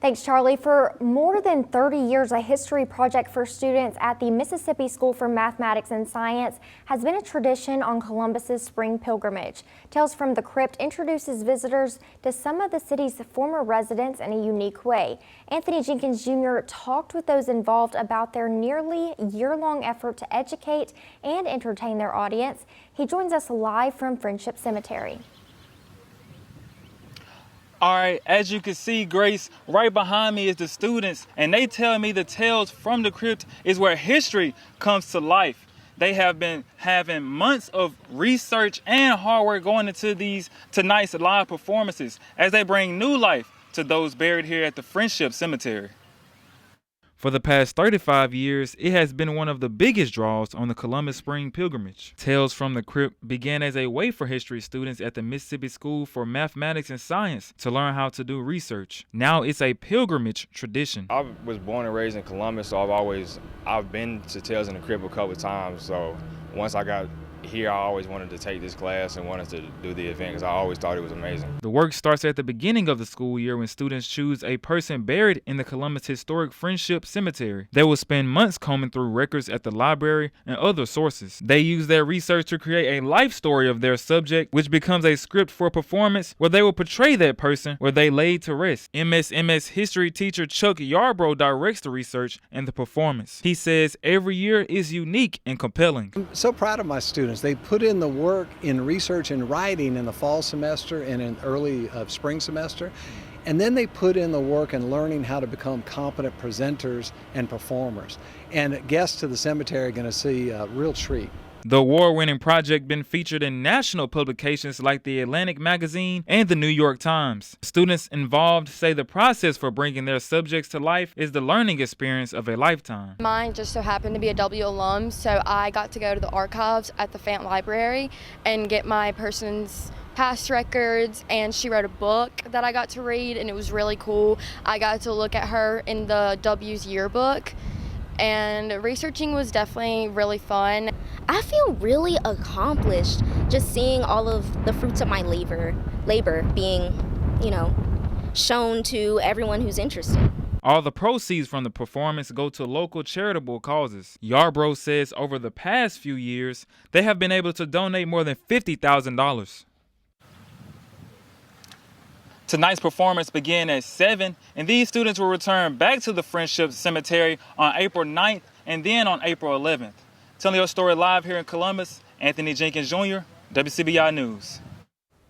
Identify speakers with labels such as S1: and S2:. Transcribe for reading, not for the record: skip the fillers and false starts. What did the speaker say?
S1: Thanks, Charlie. For more than 30 years, a history project for students at the Mississippi School for Mathematics and Science has been a tradition on Columbus's spring pilgrimage. Tales from the Crypt introduces visitors to some of the city's former residents in a unique way. Anthony Jenkins Jr. talked with those involved about their nearly year-long effort to educate and entertain their audience. He joins us live from Friendship Cemetery.
S2: All right, as you can see, Grace, right behind me is the students, and they tell me the tales from the crypt is where history comes to life. They have been having months of research and hard work going into tonight's live performances as they bring new life to those buried here at the Friendship Cemetery. For the past 35 years, it has been one of the biggest draws on the Columbus Spring Pilgrimage. Tales from the Crypt began as a way for history students at the Mississippi School for Mathematics and Science to learn how to do research. Now it's a pilgrimage tradition.
S3: I was born and raised in Columbus, so I've been to Tales in the Crypt a couple of times. So once I got here, I always wanted to take this class and wanted to do the event because I always thought it was amazing.
S2: The work starts at the beginning of the school year when students choose a person buried in the Columbus Historic Friendship Cemetery. They will spend months combing through records at the library and other sources. They use their research to create a life story of their subject, which becomes a script for a performance where they will portray that person where they laid to rest. msms history teacher Chuck Yarbrough directs the research and the performance. He says every year is unique and compelling.
S4: I'm so proud of my students. They put in the work in research and writing in the fall semester and in early spring semester. And then they put in the work in learning how to become competent presenters and performers. And guests to the cemetery are going to see a real treat.
S2: The award-winning project been featured in national publications like the Atlantic magazine and the New York Times. Students involved say the process for bringing their subjects to life is the learning experience of a lifetime.
S5: Mine just so happened to be a W alum, so I got to go to the archives at the Fant Library and get my person's past records, and she wrote a book that I got to read, and it was really cool. I got to look at her in the W's yearbook, and researching was definitely really fun.
S6: I feel really accomplished just seeing all of the fruits of my labor being, shown to everyone who's interested.
S2: All the proceeds from the performance go to local charitable causes. Yarbrough says over the past few years, they have been able to donate more than $50,000. Tonight's performance began at 7, and these students will return back to the Friendship Cemetery on April 9th and then on April 11th. Telling your story live here in Columbus, Anthony Jenkins Jr., WCBI News.